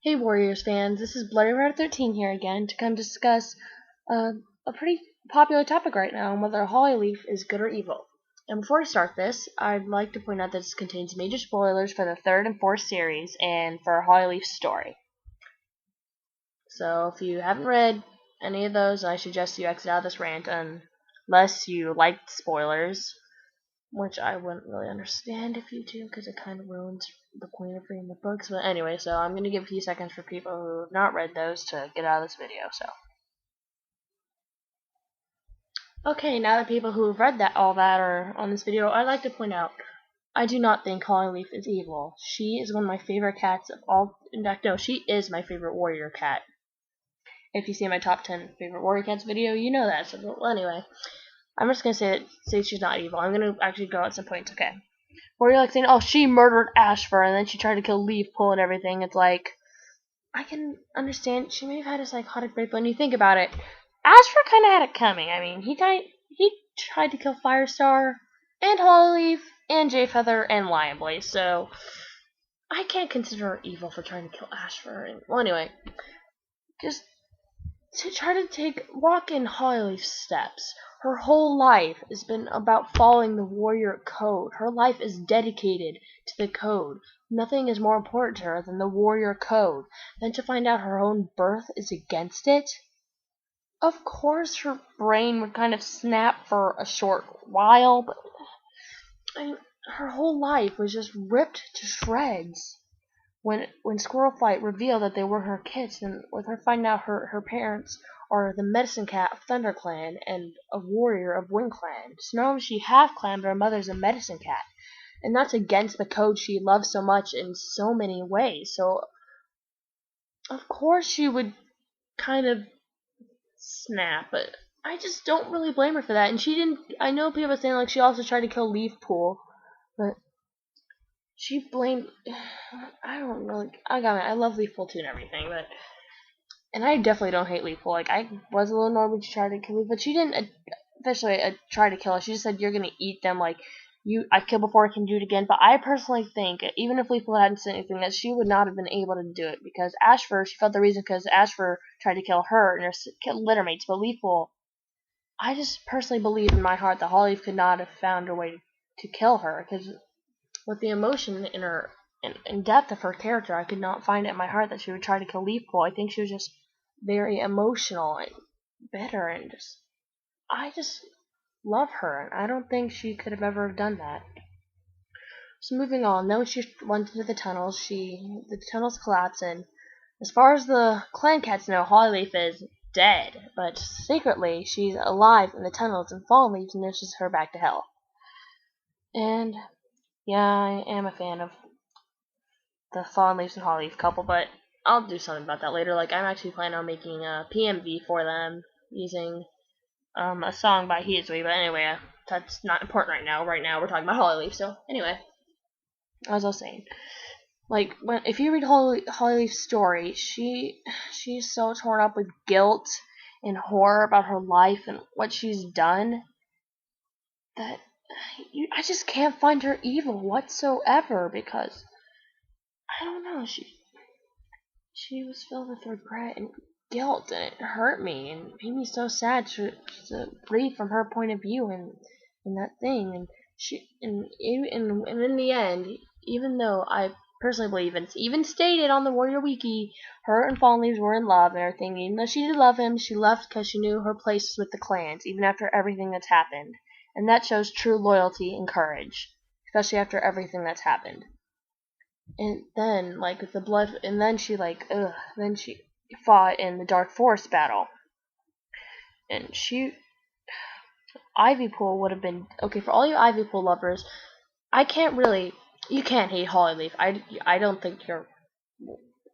Hey Warriors fans, this is Bloody Red 13 here again to come discuss a pretty popular topic right now on whether Hollyleaf is good or evil. And before we start this, I'd like to point out that this contains major spoilers for the third and fourth series and for Hollyleaf's story. So if you haven't read any of those, I suggest you exit out of this rant unless you like spoilers, which I wouldn't really understand if you do, because it kind of ruins the point of reading the books. But anyway, so I'm going to give a few seconds for people who have not read those to get out of this video. So, okay, now that people who have read all that are on this video, I'd like to point out I do not think Hollyleaf is evil. She is one of my favorite cats of all. In fact, no, she is my favorite warrior cat. If you see my top 10 favorite warrior cats video, you know that. So, well, anyway. I'm just gonna say she's not evil. I'm gonna actually go at some points, okay? Where you're like saying, oh, she murdered Ashfur and then she tried to kill Leaf Pool and everything. It's like, I can understand she may have had a psychotic break, but when you think about it, Ashfur kind of had it coming. I mean, he tried to kill Firestar and Hollyleaf and Jayfeather and Lionblaze, so I can't consider her evil for trying to kill Ashfur. And, well, anyway, just to try to walk in Hollyleaf's steps. Her whole life has been about following the warrior code. Her life is dedicated to the code. Nothing is more important to her than the warrior code. Then to find out her own birth is against it? Of course her brain would kind of snap for a short while, but her whole life was just ripped to shreds. When Squirrel Fight revealed that they were her kids, and with her finding out her parents are the Medicine Cat of Thunder Clan and a warrior of Wind Clan. So not only is she half clan, but her mother's a Medicine Cat. And that's against the code she loves so much in so many ways. So, of course she would kind of snap, but I just don't really blame her for that. And she didn't, I know people are saying like she also tried to kill Leaf Pool, but she blamed, I love Leaf Pool too and everything, but, and I definitely don't hate Leaf Pool. Like, I was a little annoyed when she tried to kill Leaf, but she didn't officially try to kill her. She just said, you're gonna eat them, like, I've killed before, I can do it again. But I personally think, even if Leaf Pool hadn't said anything, that she would not have been able to do it, because Ashfur, she felt the reason because Ashfur tried to kill her and her littermates, but Leaf Pool, I just personally believe in my heart that Hollyleaf could not have found a way to kill her, because with the emotion in her and depth of her character, I could not find it in my heart that she would try to kill Leaf Pool. I think she was just very emotional and bitter, and I just love her, and I don't think she could have ever done that. So moving on, then when she went into the tunnels, the tunnels collapse, and as far as the clan cats know, Hollyleaf is dead, but secretly she's alive in the tunnels, and Fallen Leaves nurses her back to health. And yeah, I am a fan of the Fallen Leaves and Hollyleaf couple, but I'll do something about that later. Like, I'm actually planning on making a PMV for them using a song by Heatsway, but anyway, that's not important right now. Right now, we're talking about Hollyleaf. So anyway, as I was saying, like, if you read Hollyleaf's story, she's so torn up with guilt and horror about her life and what she's done that I just can't find her evil whatsoever, because I don't know, she was filled with regret and guilt, and it hurt me and made me so sad to read from her point of view and that thing. And in the end, even though I personally believe, and it's even stated on the Warrior Wiki, her and Fallen Leaves were in love and everything. Even though she did love him, she left because she knew her place was with the clans, even after everything that's happened. And that shows true loyalty and courage, especially after everything that's happened. And then, like, with the blood, and then she fought in the Dark Forest battle. And Ivy Pool would have been, okay, for all you Ivy Pool lovers, you can't hate Hollyleaf. I don't think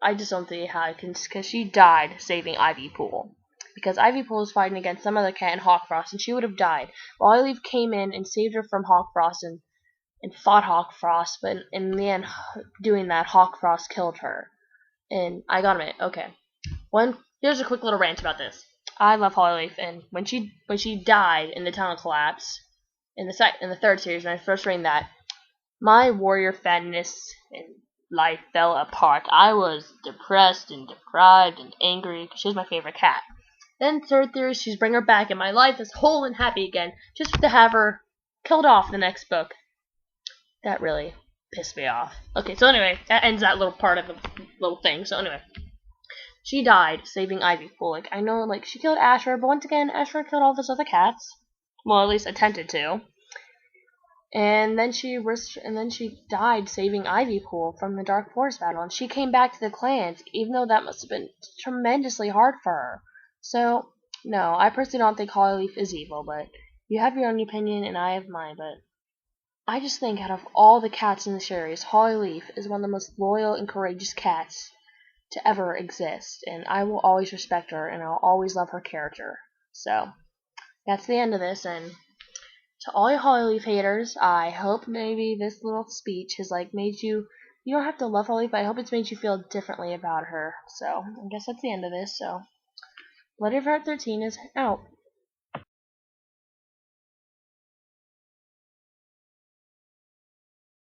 I just don't think how, because she died saving Ivy Pool. Because Ivy Pool was fighting against some other cat in Hawkfrost, and she would have died. Hollyleaf came in and saved her from Hawkfrost and fought Hawkfrost, but in the end, doing that, Hawkfrost killed her. And I gotta admit, okay, here's a quick little rant about this. I love Hollyleaf, and when she died in the tunnel collapse in the third series, when I first read that, my warrior fanness and life fell apart. I was depressed and deprived and angry because she was my favorite cat. Then third theory, she's bring her back, and my life is whole and happy again, just to have her killed off in the next book. That really pissed me off. Okay, so anyway, that ends that little part of the little thing. So anyway, she died saving Ivy Pool. Like, I know, like, she killed Asher, but once again, Asher killed all those other cats. Well, at least attempted to. And then she died saving Ivy Pool from the Dark Forest battle, and she came back to the clans, even though that must have been tremendously hard for her. So, no, I personally don't think Hollyleaf is evil, but you have your own opinion and I have mine, but I just think out of all the cats in the series, Hollyleaf is one of the most loyal and courageous cats to ever exist, and I will always respect her, and I'll always love her character. So, that's the end of this, and to all you Hollyleaf haters, I hope maybe this little speech has like made you don't have to love Hollyleaf, but I hope it's made you feel differently about her. So I guess that's the end of this. So Letter of Heart 13 is out.